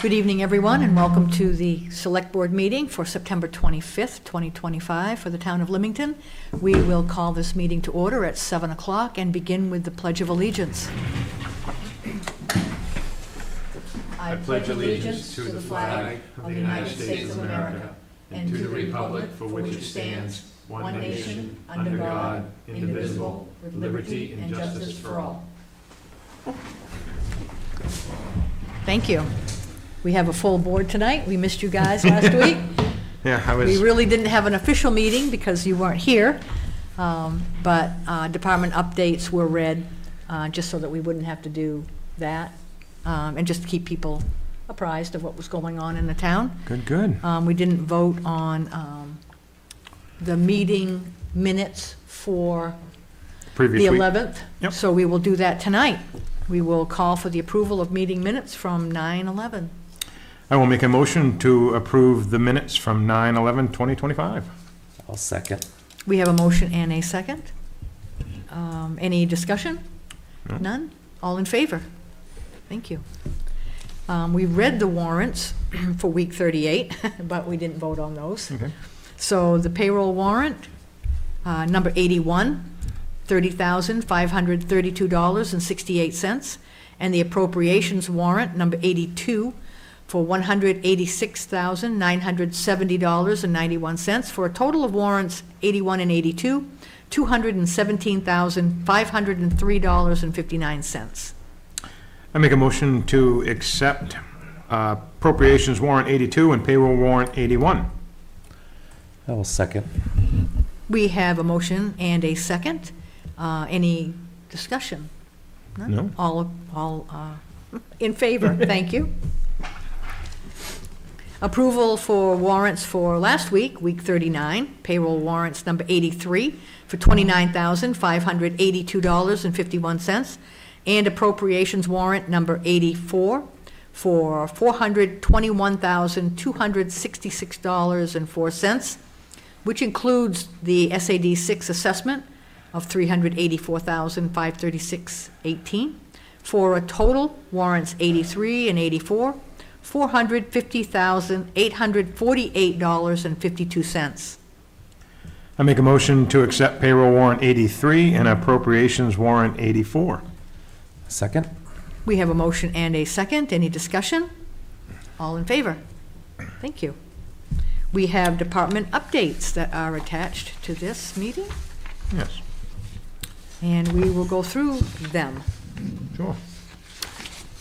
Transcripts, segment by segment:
Good evening, everyone, and welcome to the Select Board meeting for September 25th, 2025 for the town of Limington. We will call this meeting to order at 7 o'clock and begin with the Pledge of Allegiance. I pledge allegiance to the flag of the United States of America and to the republic for which it stands, one nation, under God, indivisible, with liberty and justice for all. Thank you. We have a full board tonight. We missed you guys last week. Yeah, We really didn't have an official meeting because you weren't here, but department updates were read just so that we wouldn't have to do that, and just to keep people apprised of what was going on in the town. Good. We didn't vote on the meeting minutes for Previous the week. 11th, Yep. so we will do that tonight. We will call for the approval of meeting minutes from 9/11. I will make a motion to approve the minutes from 9/11/2025. I'll second. We have a motion and a second. Any discussion? No. None? All in favor? Thank you. We read the warrants for week 38, but we didn't vote on those. Okay. So the payroll warrant, number 81, $30,532.68, and the appropriations warrant, number 82, for $186,970.91, for a total of warrants 81 and 82, $217,503.59. I make a motion to accept appropriations warrant 82 and payroll warrant 81. I will second. We have a motion and a second. Any discussion? None? No. All in favor, thank you. Approval for warrants for last week, week 39, payroll warrants number 83 for $29,582.51, and appropriations warrant number 84 for $421,266.04, which includes the SAD 6 assessment of $384,536.18, for a total warrants 83 and 84, $450,848.52. I make a motion to accept payroll warrant 83 and appropriations warrant 84. Second. We have a motion and a second. Any discussion? All in favor? Thank you. We have department updates that are attached to this meeting, Yes, and we will go through them. sure.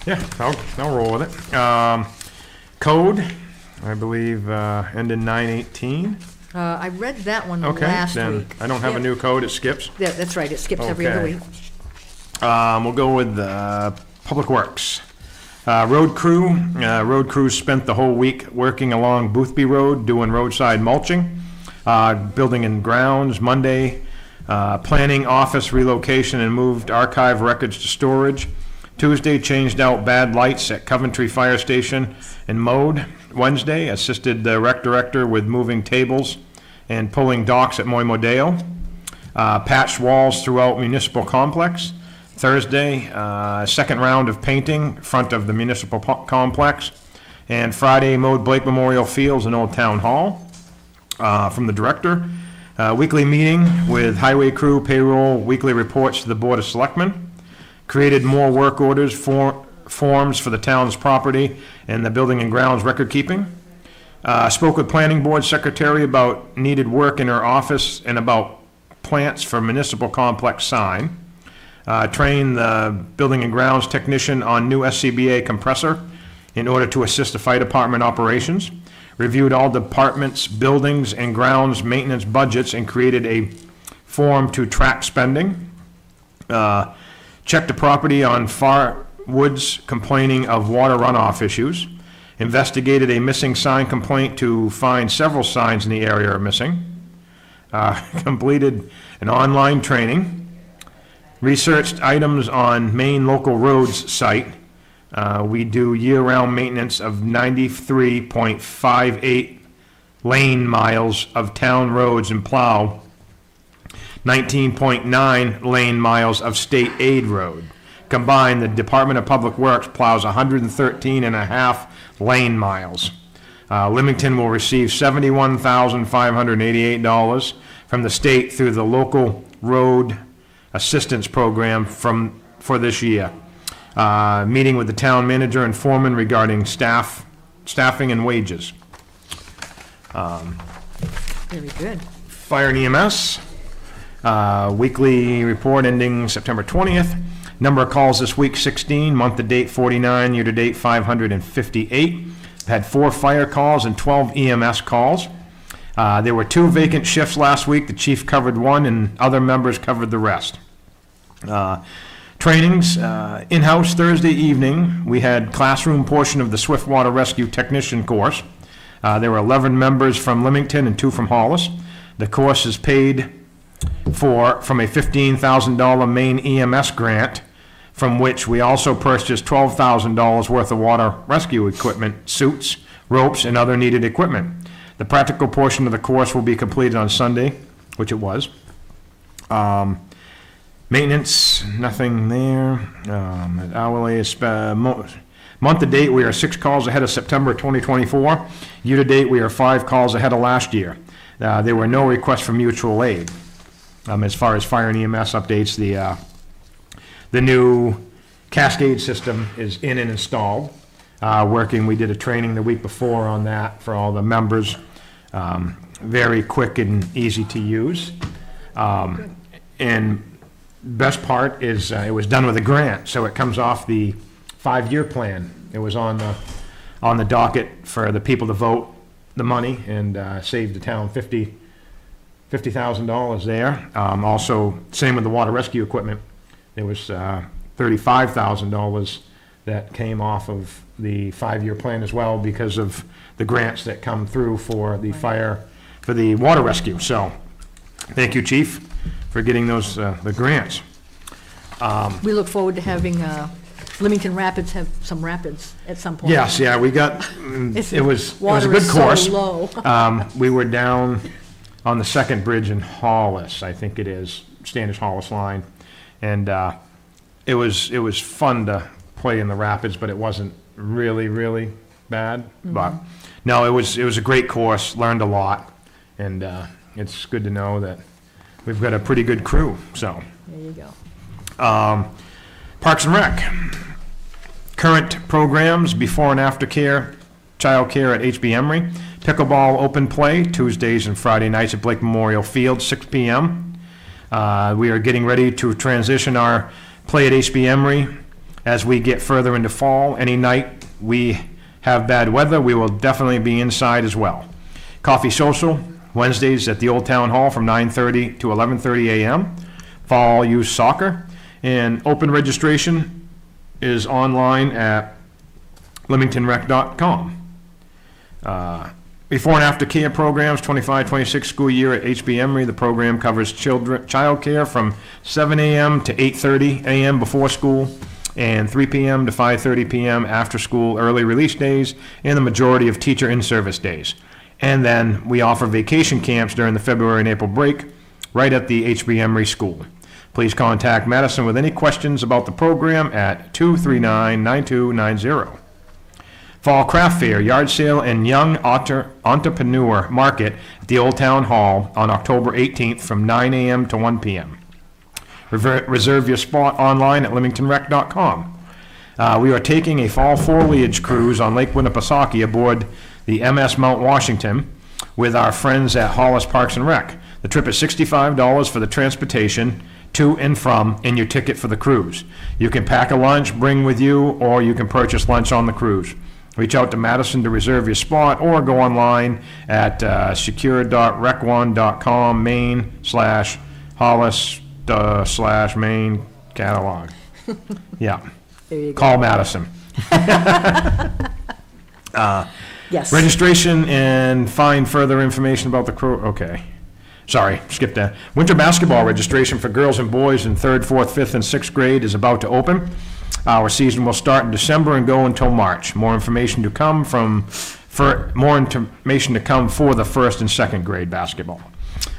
Yeah, I'll roll with it. Code, I believe, ended 9/18. I read that one Okay, last then week. I don't have a Yep. new code, it skips. Yeah, that's right, it skips every other Okay. week. We'll go with Public Works. Road crew spent the whole week working along Boothby Road, doing roadside mulching. Building and grounds, Monday, planning office relocation and moved archive records to storage. Tuesday, changed out bad lights at Coventry Fire Station and mowed. Wednesday, assisted the rec director with moving tables and pulling docks at Moimodeo. Patched walls throughout municipal complex. Thursday, second round of painting front of the municipal complex. And Friday, mowed Blake Memorial Fields and Old Town Hall. From the director, weekly meeting with highway crew, payroll, weekly reports to the Board of Selectmen. Created more work orders, forms for the town's property and the building and grounds record keeping. Spoke with planning board secretary about needed work in her office and about plants for municipal complex sign. Trained the building and grounds technician on new SCBA compressor in order to assist the fire department operations. Reviewed all departments, buildings and grounds maintenance budgets and created a form to track spending. Checked the property on Far Woods complaining of water runoff issues. Investigated a missing sign complaint to find several signs in the area are missing. Completed an online training. Researched items on main local roads site. We do year-round maintenance of 93.58 lane miles of town roads and plow 19.9 lane miles of state aid road. Combined, the Department of Public Works plows 113 and a half lane miles. Limington will receive $71,588 from the state through the local road assistance program for this year. Meeting with the town manager and foreman regarding staffing and wages. Very good. Fire and EMS, weekly report ending September 20th. Number of calls this week, 16, month-to-date 49, year-to-date 558. Had 4 fire calls and 12 EMS calls. There were 2 vacant shifts last week. The chief covered 1 and other members covered the rest. Trainings, in-house Thursday evening, we had classroom portion of the Swiftwater Rescue Technician course. There were 11 members from Limington and 2 from Hollis. The course is paid for from a $15,000 Maine EMS grant, from which we also purchased $12,000 worth of water rescue equipment, suits, ropes, and other needed equipment. The practical portion of the course will be completed on Sunday, which it was. Maintenance, nothing there. Hourly, month-to-date, we are 6 calls ahead of September 2024. Year-to-date, we are 5 calls ahead of last year. There were no requests for mutual aid. As far as fire and EMS updates, the new Cascade system is in and installed. Working, we did a training the week before on that for all the members. Very quick and easy to use. And best part is it was done with a grant, so it comes off the 5-year plan. It was on the docket for the people to vote the money and save the town $50,000 there. Also, same with the water rescue equipment. There was $35,000 that came off of the 5-year plan as well because of the grants that come through for the for the water rescue. So, thank you, Chief, for getting those the grants. We look forward to having Limington Rapids have some rapids at some point. Yes, yeah, we got, it was a Water good is course. so low. We were down on the second bridge in Hollis, I think it is, Standish Hollis line. And it was fun to play in the rapids, but it wasn't really bad. But no, it was a great course, learned a lot. And it's good to know that we've got a pretty good crew, so. There you go. Parks and Rec. Current programs, before and after care, child care at HB Emery. Pickleball open play, Tuesdays and Friday nights at Blake Memorial Field, 6 p.m. We are getting ready to transition our play at HB Emery as we get further into fall. Any night we have bad weather, we will definitely be inside as well. Coffee social, Wednesdays at the Old Town Hall from 9:30 to 11:30 a.m. Fall youth soccer. And open registration is online at limingtonrec.com. Before and after care programs, 25-26 school year at HB Emery. The program covers child care from 7 a.m. to 8:30 a.m. before school and 3 p.m. to 5:30 p.m. after school early release days and the majority of teacher in-service days. And then we offer vacation camps during the February and April break right at the HB Emery School. Please contact Madison with any questions about the program at 239-9290. Fall Craft Fair, Yard Sale, and Young Entrepreneur Market at the Old Town Hall on October 18th from 9 a.m. to 1 p.m. Reserve your spot online at limingtonrec.com. We are taking a fall foliage cruise on Lake Winnipesaukee aboard the MS Mount Washington with our friends at Hollis Parks and Rec. The trip is $65 for the transportation to and from, and your ticket for the cruise. You can pack a lunch, bring with you, or you can purchase lunch on the cruise. Reach out to Madison to reserve your spot, or go online at secure.rec1.com main/Hollis/main catalog. Yeah. There you go. Call Madison. Yes. Registration and find further information about the crew. Okay. Sorry, skipped that. Winter basketball registration for girls and boys in 3rd, 4th, 5th, and 6th grade is about to open. Our season will start in December and go until March. More information to come for the 1st and 2nd grade basketball.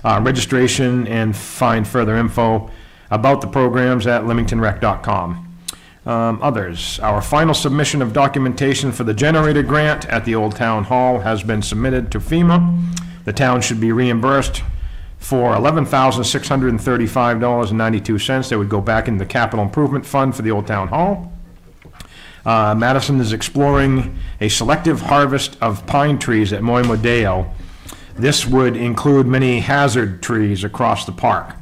Registration and find further info about the programs at limingtonrec.com. Others, our final submission of documentation for the generator grant at the Old Town Hall has been submitted to FEMA. The town should be reimbursed for $11,635.92. That would go back into the capital improvement fund for the Old Town Hall. Madison is exploring a selective harvest of pine trees at Moimodale. This would include many hazard trees across the park.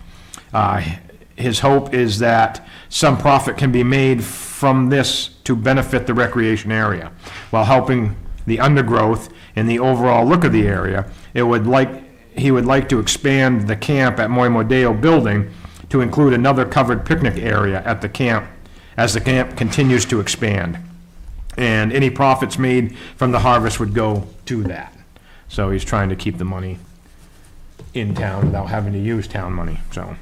His hope is that some profit can be made from this to benefit the recreation area, while helping the undergrowth and the overall look of the area. He would like to expand the camp at Moimodale building to include another covered picnic area at the camp as the camp continues to expand. And any profits made from the harvest would go to that. So he's trying to keep the money in town without having to use town money, so.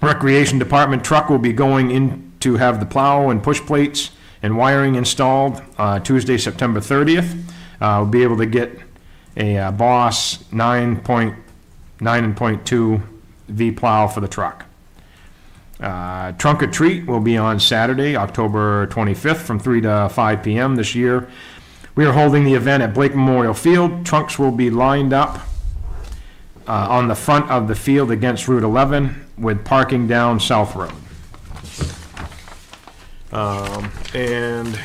Recreation Department truck will be going in to have the plow and push plates and wiring installed Tuesday, September 30th. We'll be able to get a Boss 9.2 V plow for the truck. Trunk or Treat will be on Saturday, October 25th from 3 to 5 p.m. this year. We are holding the event at Blake Memorial Field. Trunks will be lined up on the front of the field against Route 11 with parking down South Road. And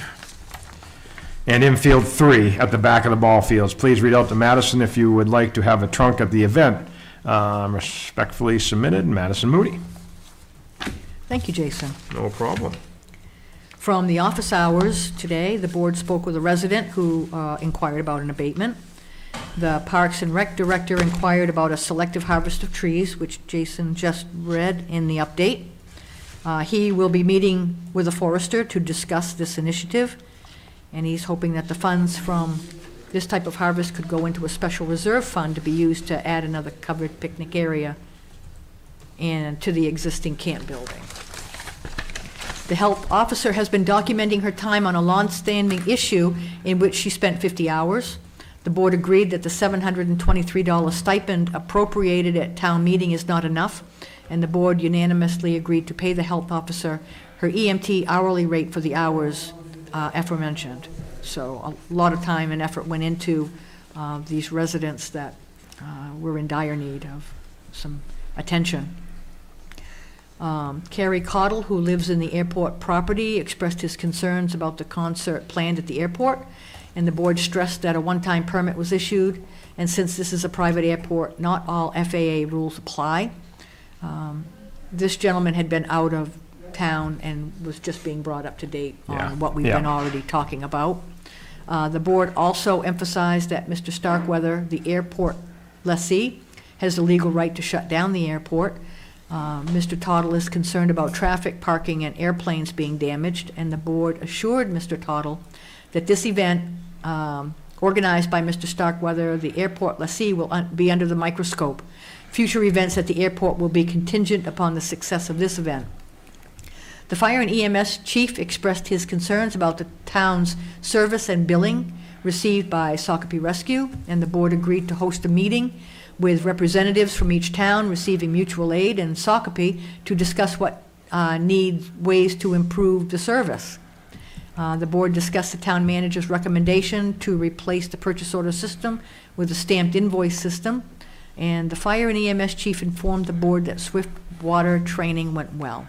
infield 3 at the back of the ball fields. Please read out to Madison if you would like to have a trunk at the event. Respectfully submitted, Madison Moody. Thank you, Jason. No problem. From the office hours today, the board spoke with a resident who inquired about an abatement. The Parks and Rec Director inquired about a selective harvest of trees, which Jason just read in the update. He will be meeting with a forester to discuss this initiative, and he's hoping that the funds from this type of harvest could go into a special reserve fund to be used to add another covered picnic area and to the existing camp building. The health officer has been documenting her time on a long-standing issue in which she spent 50 hours. The board agreed that the $723 stipend appropriated at town meeting is not enough, and the board unanimously agreed to pay the health officer her EMT hourly rate for the hours aforementioned. So a lot of time and effort went into these residents that were in dire need of some attention. Kerry Cottle, who lives in the airport property, expressed his concerns about the concert planned at the airport, and the board stressed that a one-time permit was issued, and since this is a private airport, not all FAA rules apply. This gentleman had been out of town and was just being brought up to date on what we've been already talking about. The board also emphasized that Mr. Starkweather, the airport lessee, has the legal right to shut down the airport. Mr. Tottle is concerned about traffic, parking, and airplanes being damaged, and the board assured Mr. Tottle that this event, organized by Mr. Starkweather, the airport lessee, will be under the microscope. Future events at the airport will be contingent upon the success of this event. The fire and EMS chief expressed his concerns about the town's service and billing received by Shakopee Rescue, and the board agreed to host a meeting with representatives from each town receiving mutual aid and Shakopee to discuss what needs ways to improve the service. The board discussed the town manager's recommendation to replace the purchase order system with a stamped invoice system, and the fire and EMS chief informed the board that swift water training went well.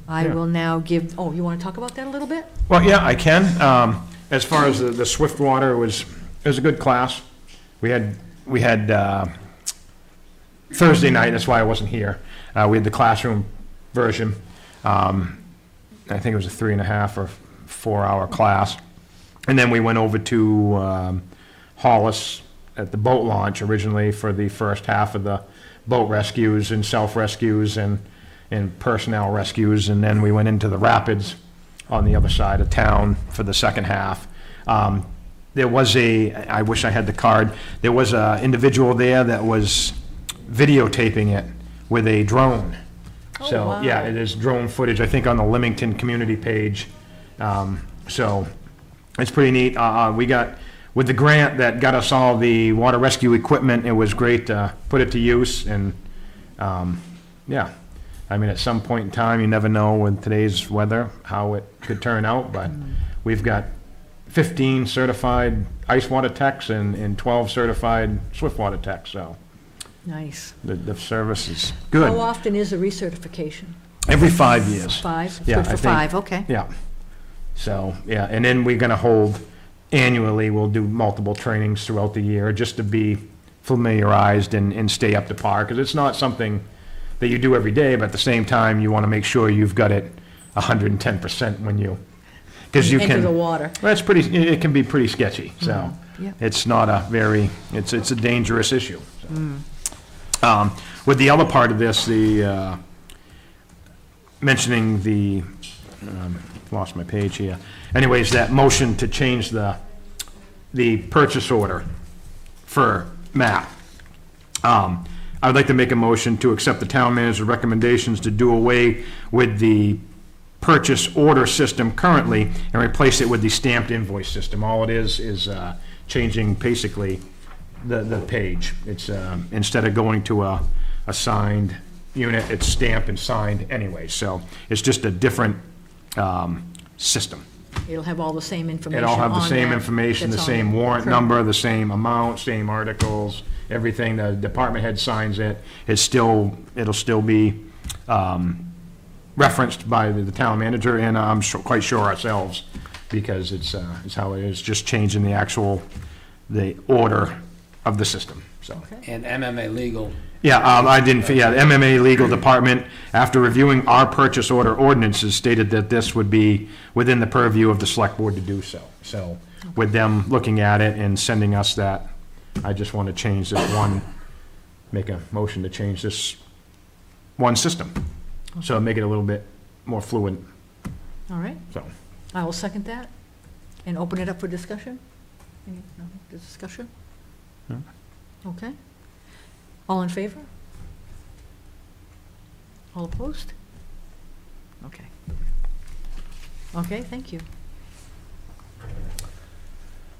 I will now give, you want to talk about that a little bit? Well, yeah, I can. As far as the Swiftwater, it was a good class. We had Thursday night, that's why I wasn't here. We had the classroom version. I think it was a 3.5 or 4 hour class. And then we went over to Hollis at the boat launch originally for the first half of the boat rescues and self-rescues and personnel rescues. And then we went into the rapids on the other side of town for the second half. There was I wish I had the card, there was an individual there that was videotaping it with a drone. So, wow. Yeah, it is drone footage, I think, on the Limington community page. So it's pretty neat. We got, with the grant that got us all the water rescue equipment, it was great to put it to use. And, I mean, at some point in time, you never know with today's weather, how it could turn out, but we've got 15 certified ice water techs and 12 certified swift water techs, so Nice. the service is How good. often is a recertification? Every 5 years. 5? Yeah, Good I for think- 5, okay. Yeah. So, yeah, and then we're gonna hold annually, we'll do multiple trainings throughout the year, just to be familiarized and stay up to par, because it's not something that you do every day, but at the same time, you wanna make sure you've got it 110% when you, because you can. Enter the water. Well, it's pretty, it can be pretty sketchy, so. yeah. It's not a very, it's a dangerous issue. so. With the other part of this, the, mentioning the, lost my page here. Anyways, that motion to change the purchase order for Matt. I would like to make a motion to accept the town manager's recommendations to do away with the purchase order system currently and replace it with the stamped invoice system. All it is changing basically the page. It's, instead of going to a signed unit, it's stamped and signed anyway. So it's just a different system. It'll have all the same information It'll have the on same that information, the that's on same it. warrant Correct. number, the same amount, same articles, everything. The department head signs it. It'll still be referenced by the town manager, and I'm quite sure ourselves, because it's how it is, just changing the order of the system, so. And MMA legal. Yeah, the MMA legal department, after reviewing our purchase order ordinances, stated that this would be within the purview of the select board to do so. So with them looking at it and sending us that, I just want to change this one, make a motion to change this one system. So make it a little bit more fluid, All right, so. I will second that and open it up for discussion. No discussion? No. Okay. All in favor? All opposed? Okay. Okay, thank you.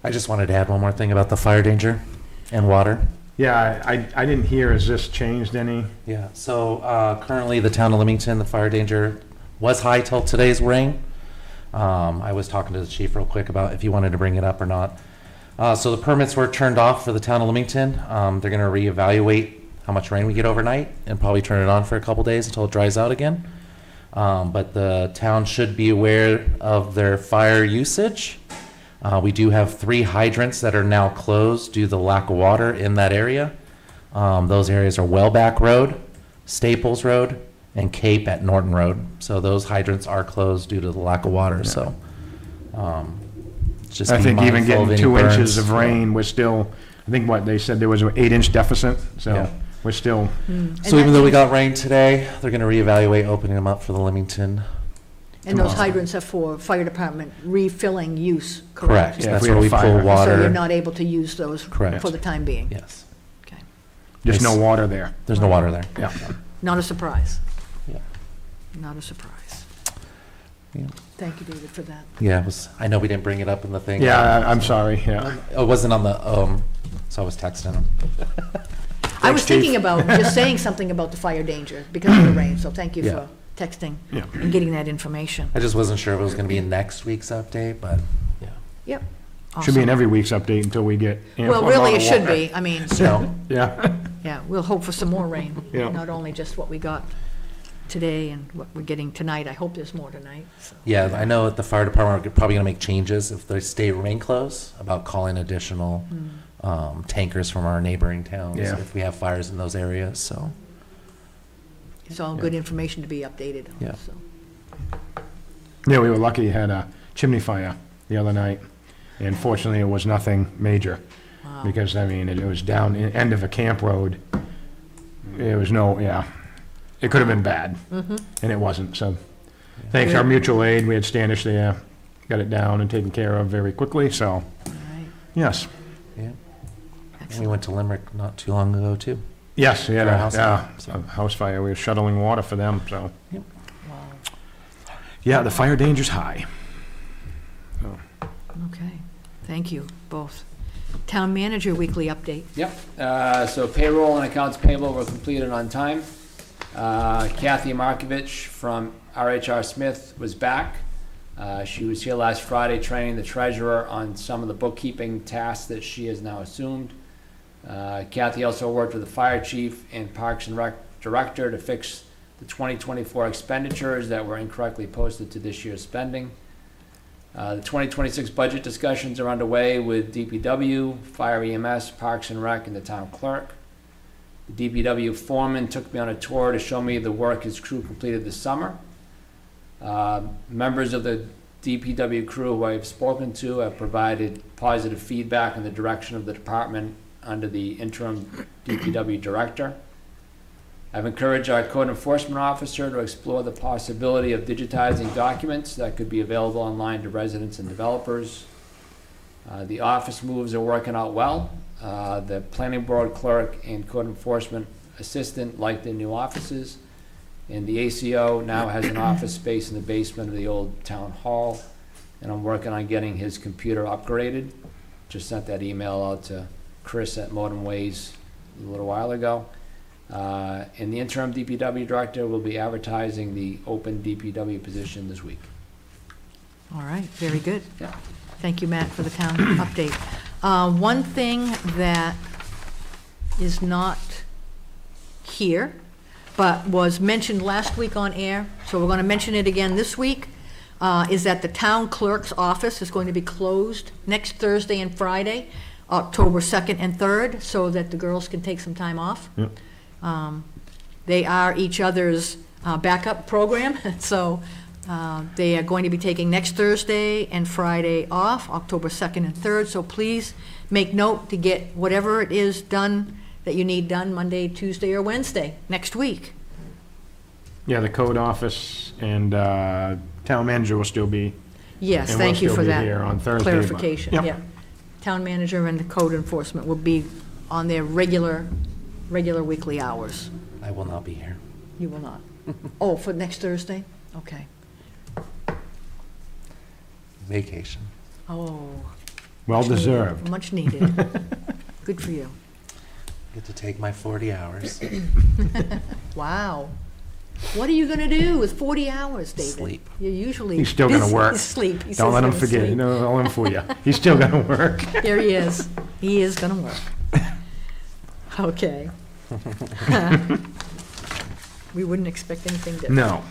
I just wanted to add one more thing about the fire danger and water. Yeah, I didn't hear, has this changed any? Yeah, so currently the town of Limington, the fire danger was high till today's rain. I was talking to the chief real quick about if you wanted to bring it up or not. So the permits were turned off for the town of Limington. They're gonna reevaluate how much rain we get overnight and probably turn it on for a couple days until it dries out again. But the town should be aware of their fire usage. We do have 3 hydrants that are now closed due to the lack of water in that area. Those areas are Wellback Road, Staples Road, and Cape at Norton Road. So those hydrants are closed due to the lack of water, so. Just I be think even mindful of getting any 2 inches burns. of rain, we're still, I think what they said, there was an 8-inch deficit, so Yeah. we're still, So even though we got rain today, they're gonna reevaluate opening them up for the Limington. And those tomorrow. hydrants are for fire department refilling use, Correct, correct? Yeah, if that's we where have we a fire. pull So water. So you're not able to use those Correct. for the time being? Yes, Okay. just no water there. there's no water there. Yeah. Not a surprise. Yeah. Not a surprise. Yeah. Thank you, David, for that. Yeah, it was, I know we didn't bring it up in the thing. Yeah, I'm sorry, yeah. It wasn't on the, so I was texting him. I was Chief. thinking about just saying something about the fire danger because of the rain, so thank you Yeah. for texting Yeah. and getting that information. I just wasn't sure if it was gonna be in next week's update, but, yeah. Yep. Should be in Awesome. every week's update until we get. Well, really, it should be. I mean, So, Yeah, yeah, we'll hope for some more rain. Yeah. Not only just what we got today and what we're getting tonight. I hope there's more tonight. so. yeah, I know that the fire department are probably gonna make changes if they stay rain close about calling additional, tankers from our neighboring towns Yeah. if we have fires in those areas, so. It's all good information to be updated on, Yeah. so. yeah, we were lucky, had a chimney fire the other night, and fortunately, it was nothing major, Wow. because, I mean, it was down the end of a camp road. It was it could have been bad, and it wasn't, so. Thanks to our mutual aid, we had Standish there, got it down and taken care of very quickly, so, All right, yes. Yeah, and we excellent. went to Limerick not too long ago, too. Yes, we had For a house fire, so. a house fire, we were shuttling water for them, so. Wow. Yeah, the fire danger's high. Okay, thank you, both. Town manager weekly update. Yep, so payroll and accounts payable were completed on time. Kathy Markovich from RHR Smith was back. She was here last Friday training the treasurer on some of the bookkeeping tasks that she has now assumed. Kathy also worked with the fire chief and Parks and Rec director to fix the 2024 expenditures that were incorrectly posted to this year's spending. The 2026 budget discussions are underway with DPW, Fire EMS, Parks and Rec, and the town clerk. The DPW foreman took me on a tour to show me the work his crew completed this summer. Members of the DPW crew who I've spoken to have provided positive feedback in the direction of the department under the interim DPW director. I've encouraged our code enforcement officer to explore the possibility of digitizing documents that could be available online to residents and developers. The office moves are working out well. The planning board clerk and code enforcement assistant like their new offices. And the ACO now has an office space in the basement of the old town hall. And I'm working on getting his computer upgraded. Just sent that email out to Chris at Modern Ways a little while ago. And the interim DPW director will be advertising the open DPW position this week. All right, very good. Yeah. Thank you, Matt, for the town update. One thing that is not here, but was mentioned last week on air, so we're going to mention it again this week, is that the town clerk's office is going to be closed next Thursday and Friday, October 2nd and 3rd, so that the girls can take some time off. Yep. They are each other's backup program, so they are going to be taking next Thursday and Friday off, October 2nd and 3rd, so please make note to get whatever it is done that you need done Monday, Tuesday, or Wednesday next week. Yeah, the code office and town manager will still be. Yes, and thank we'll you still for be that here on Thursday, but- clarification, Yep. yeah. Town manager and the code enforcement will be on their regular weekly hours. I will not be here. You will not. Oh, for next Thursday? Okay. Vacation. Oh. Well deserved. Much needed. Good for you. Get to take my 40 hours. Wow. What are you gonna do with 40 hours, David? Sleep. You're usually. He's still gonna busy. work. Sleep. He Don't says let him he's gonna forget. sleep. No, don't let him fool you. He's still gonna work. There he is. He is gonna work. Okay. We wouldn't expect anything different. No.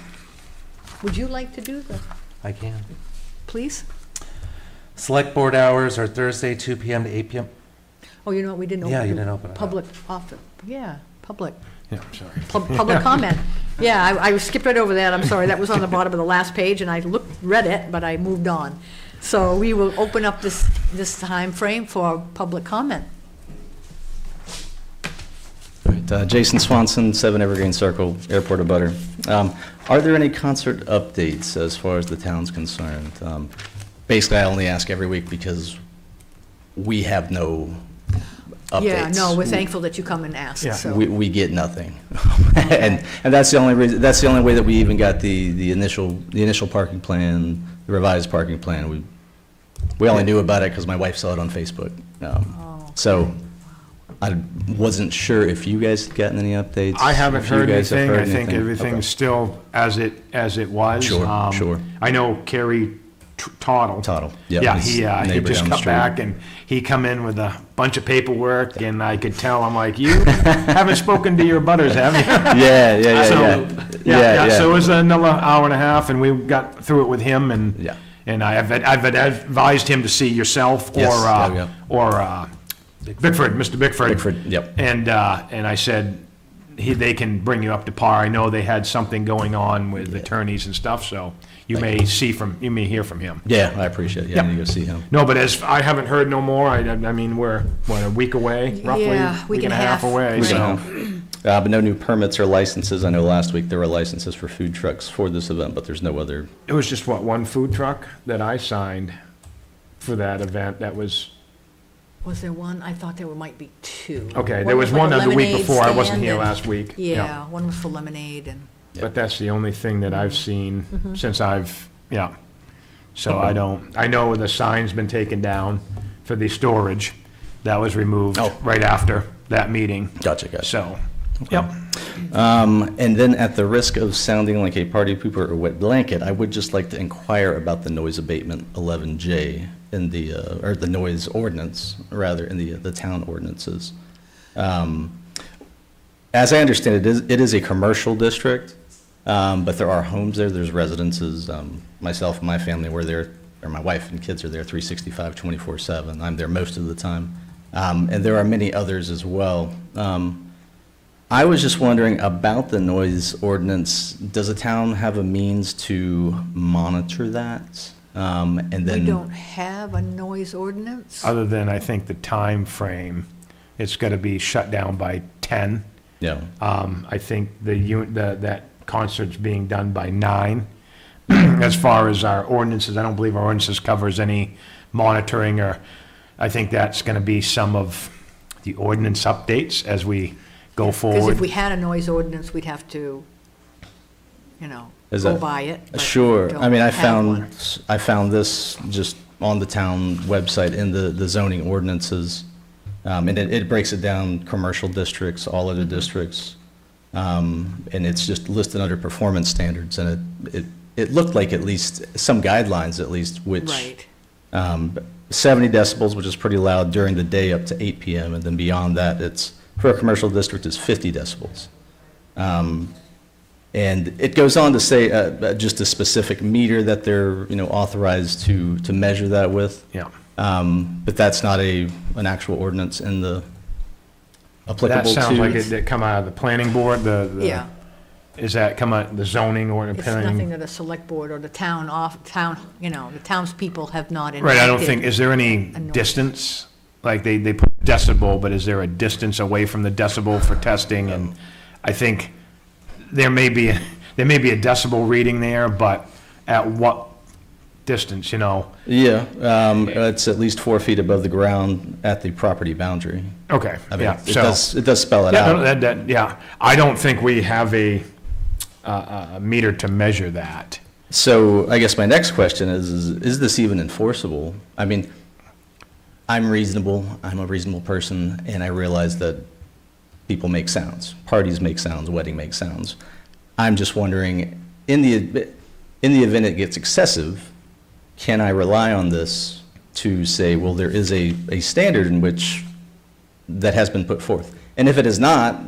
Would you like to do the, I can. please? Select board hours are Thursday, 2 p.m. to 8 p.m. Oh, you know what, we didn't open. Yeah, you the didn't open it up. Public office, yeah, public. Yeah, I'm sorry. Public comment. Yeah, I skipped right over that, I'm sorry, that was on the bottom of the last page, and I read it, but I moved on. So we will open up this time frame for public comment. Right, Jason Swanson, 7 Evergreen Circle, Airport abutter. Are there any concert updates as far as the town's concerned? Basically, I only ask every week because we have no updates. Yeah, no, we're thankful that you come and ask, Yeah. so. We get nothing. And that's the only reason, that's the only way that we even got the initial parking plan, the revised parking plan. We only knew about it because my wife saw it on Facebook. So I wasn't sure if you guys had gotten any updates. I haven't if you heard guys have anything. I heard think anything. everything's Okay. still as it was. Sure, sure. I know Kerry Tottle. Tottle, yep, Yeah, his he neighbor just down the got street. back and he come in with a bunch of paperwork and I could tell, I'm like, you haven't spoken to your butters, have you? Yeah. So, yeah, so it was another hour and a half and we got through it with him and, Yeah. and I've advised him to see yourself Yes, yeah. or Bickford, Mr. Bickford. Bickford, yep. And I said, they can bring you up to par. I know they had something going on with attorneys and stuff, so you may hear from him. Yeah, I appreciate it. Yeah, I Yep. need to go see him. No, but I haven't heard no more. I mean, we're, what, a week away, roughly? Yeah, week and a half, away, right. so. But no new permits or licenses. I know last week there were licenses for food trucks for this event, but there's no other. It was just, what, one food truck that I signed for that event that was, Was there one? I thought there might be two. okay, there was one like a the week lemonade before. I wasn't stand here and- last week. Yeah, one was for lemonade and, But that's the only thing that I've seen Mm-hmm. since yeah. So I know the sign's been taken down for the storage. That was removed Oh. right after that meeting. Gotcha. So, Yep. And then at the risk of sounding like a party pooper or wet blanket, I would just like to inquire about the noise abatement 11J in the, or the noise ordinance, rather, in the town ordinances. As I understand it, it is a commercial district, but there are homes there, there's residences. Myself and my family were there, or my wife and kids are there 365, 24/7. I'm there most of the time. And there are many others as well. I was just wondering about the noise ordinance. Does a town have a means to monitor that? And We then, don't have a noise ordinance. Other than, I think, the time frame, it's got to be shut down by 10. yeah, I think that concert's being done by 9. As far as our ordinances, I don't believe our ordinances covers any monitoring, or I think that's going to be some of the ordinance updates as we go Because forward. if we had a noise ordinance, we'd have to, Is go that- by it. but we sure. I don't mean, have one. I found this just on the town website in the zoning ordinances. And it breaks it down, commercial districts, all other districts. And it's just listed under performance standards, and it looked like at least some guidelines, at least, which Right. 70 decibels, which is pretty loud during the day up to 8 p.m., and then beyond that, it's, for a commercial district, it's 50 decibels. And it goes on to say just a specific meter that they're, authorized to measure that with. Yeah. But that's not an actual ordinance in the applicable That to. sounds like it come out of the planning board, Yeah, is that come out, the zoning or the it's planning? nothing that a select board or the the townspeople have not enacted. Right, I don't think, is there any a noise. distance? Like, they put decibel, but is there a distance away from the decibel for testing? And I think there may be a decibel reading there, but at what distance, Yeah, it's at least 4 feet above the ground at the property boundary. Okay, I mean, yeah, it so. does spell it Yeah, no, out. yeah, I don't think we have a meter to measure that. So I guess my next question is this even enforceable? I mean, I'm a reasonable person, and I realize that people make sounds, parties make sounds, wedding makes sounds. I'm just wondering, in the event it gets excessive, can I rely on this to say, well, there is a standard in which that has been put forth? And if it is not,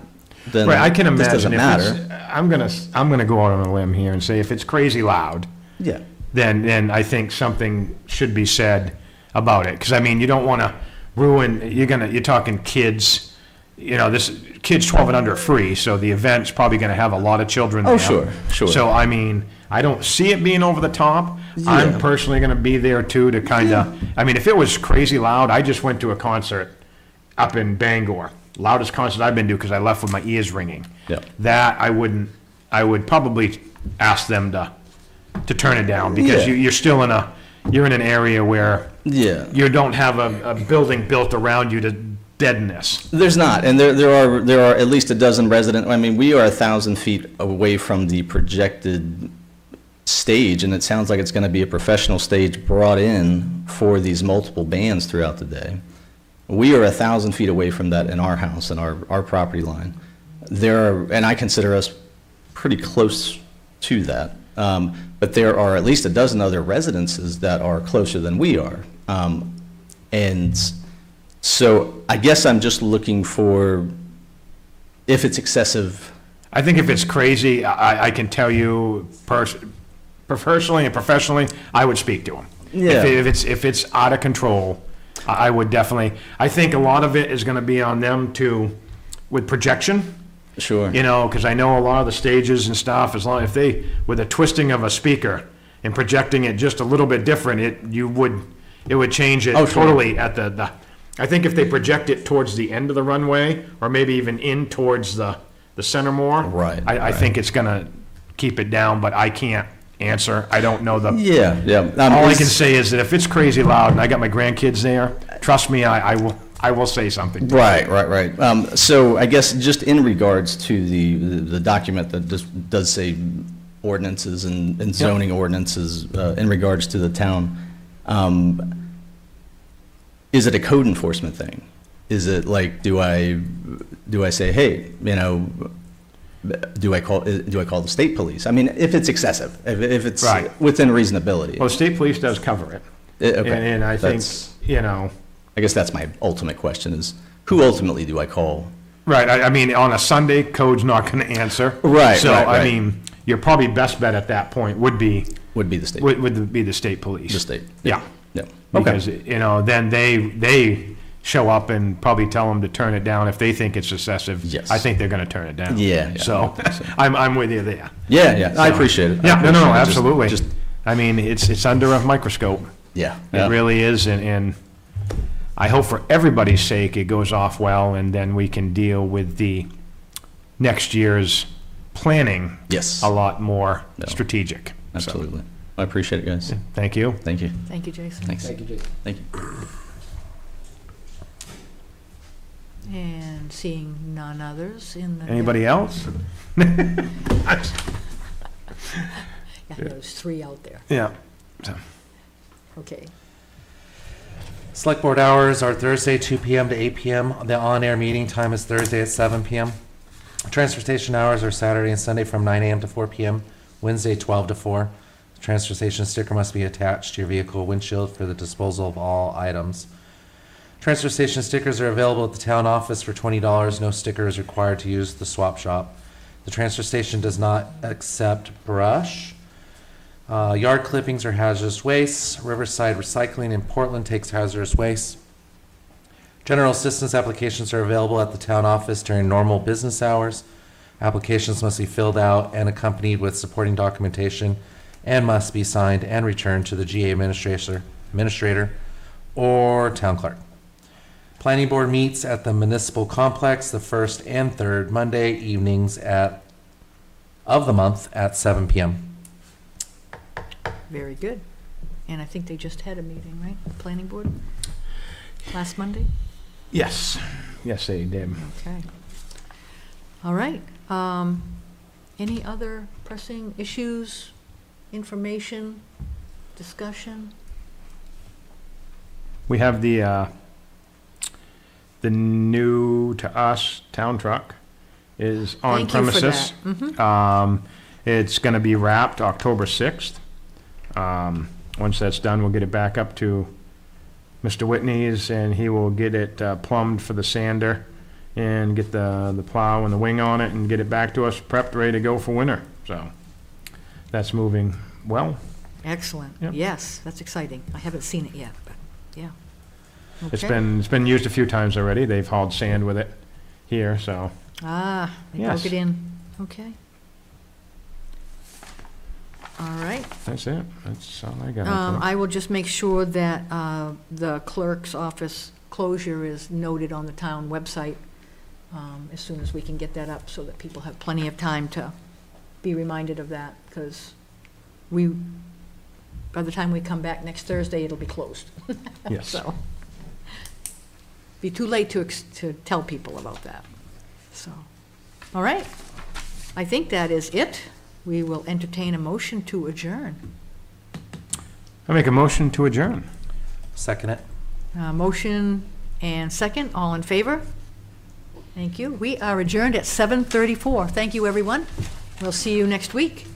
then Right, I can this imagine doesn't if matter. it's, I'm gonna go out on a limb here and say if it's crazy loud, Yeah, then I think something should be said about it. Because, I mean, you don't want to ruin, you're talking kids, kids 12 and under are free, so the event's probably going to have a lot of children there. Oh, sure. So, I mean, I don't see it being over the top. I'm personally going to be there too to kind of, I mean, if it was crazy loud, I just went to a concert up in Bangor. Loudest concert I've been to because I left with my ears ringing. Yeah. That I would probably ask them to turn it down because Yeah. you're still you're in an area where yeah. you don't have a building built around you to deadness. There's not, and there are at least a dozen resident, I mean, we are 1,000 feet away from the projected stage, and it sounds like it's going to be a professional stage brought in for these multiple bands throughout the day. We are 1,000 feet away from that in our house and our property line. And I consider us pretty close to that. But there are at least a dozen other residences that are closer than we are. And so I guess I'm just looking for, if it's excessive. I think if it's crazy, I can tell you personally and professionally, I would speak to them. Yeah. If it's out of control, I would definitely, I think a lot of it is going to be on them with projection. Sure. Because I know a lot of the stages and stuff, if they, with a twisting of a speaker and projecting it just a little bit different, it would change it Oh, sure. totally at I think if they project it towards the end of the runway, or maybe even in towards the center more. Right, I right. think it's gonna keep it down, but I can't answer. I don't know Yeah. all I can say is that if it's crazy loud and I got my grandkids there, trust me, I will say something. Right. So I guess just in regards to the document that does say ordinances and zoning ordinances in regards to the town, is it a code enforcement thing? Is it like, do I do I say, hey, you know, do I call the state police? I mean, if it's excessive, if it's Right. within reasonability. Well, the state police does cover it. Okay. And I think, That's- you know, I guess that's my ultimate question is, who ultimately do I call? right, I mean, on a Sunday, code's not gonna answer. Right, So, right, I right. mean, your probably best bet at that point would be, Would be the state. would be the state police. The state. Yeah. Yeah. Because, Okay. you know, then they show up and probably tell them to turn it down if they think it's excessive. Yes. I think they're gonna turn it down. Yeah, yeah. So, I'm with you there. Yeah, yeah. I appreciate it. I Yeah, no, appreciate no, it. Just- absolutely. Just, I mean, it's under a microscope. yeah. It yeah. really is, and I hope for everybody's sake it goes off well, and then we can deal with the next year's planning Yes. a lot more No. strategic. So, Absolutely. I appreciate it, guys. thank you. Thank you. Thank you, Jason. Thanks. Thank you, Jason. Thank you. And seeing none others in the. Anybody else? Yeah, there's 3 out there. Yeah. Okay. Select board hours are Thursday, 2 PM to 8 PM. The on-air meeting time is Thursday at 7 PM. Transfer station hours are Saturday and Sunday from 9 AM to 4 PM, Wednesday 12 to 4. The transfer station sticker must be attached to your vehicle windshield for the disposal of all items. Transfer station stickers are available at the town office for $20. No sticker is required to use the swap shop. The transfer station does not accept brush. Yard clippings are hazardous waste. Riverside Recycling in Portland takes hazardous waste. General assistance applications are available at the town office during normal business hours. Applications must be filled out and accompanied with supporting documentation and must be signed and returned to the GA administrator or town clerk. Planning board meets at the municipal complex the first and third Monday evenings of the month at 7 PM. Very good. And I think they just had a meeting, right? The planning board? Last Monday? Yes. Yes, they did. Okay. All right. Any other pressing issues, information, discussion? We have the new, to us, town truck is on Thank you for premises. that. Mhm. It's gonna be wrapped October 6th. Once that's done, we'll get it back up to Mr. Whitney's, and he will get it plumbed for the sander and get the plow and the wing on it and get it back to us prepped, ready to go for winter. So that's moving well. Excellent. Yep. Yes, that's exciting. I haven't seen it yet, but, yeah. It's Okay. been used a few times already. They've hauled sand with it here, so. Ah, they broke Yes. it in. Okay. All right. That's it. That's all I got. I will just make sure that the clerk's office closure is noted on the town website as soon as we can get that up, so that people have plenty of time to be reminded of that, because by the time we come back next Thursday, it'll be closed. Yes. So, be too late to tell people about that. So, all right. I think that is it. We will entertain a motion to adjourn. I make a motion to adjourn. Second it. Motion and second, all in favor? Thank you. We are adjourned at 7:34. Thank you, everyone. We'll see you next week.